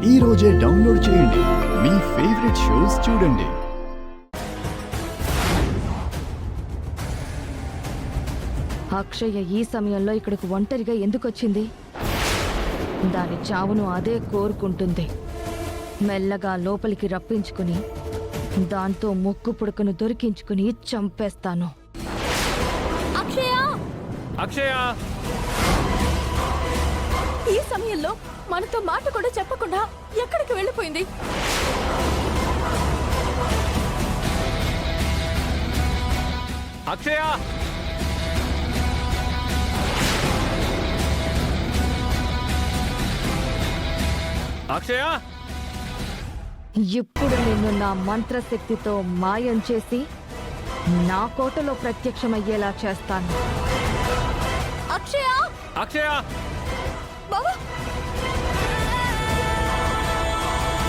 ఈ రోజే డౌన్లోడ్ చేయండి. మీ ఫేవరెట్ షోస్ చూడండి. అక్షయ ఈ సమయంలో ఇక్కడికి ఒంటరిగా ఎందుకు వచ్చింది? దాని చావును అదే కోరుకుంటుంది. మెల్లగా లోపలికి రప్పించుకుని దాంతో ముక్కు పుడకను దొరికించుకుని చంపేస్తాను. అక్షయ! అక్షయ! ఈ సమయంలో మనతో మాట కూడా చెప్పకుండా ఎక్కడికి వెళ్ళిపోయింది? అక్షయ! అక్షయ! ఇప్పుడు నిన్ను నా మంత్రశక్తితో మాయం చేసి నా కోటలో ప్రత్యక్షమయ్యేలా చేస్తాను. అక్షయ! అక్షయ! బావా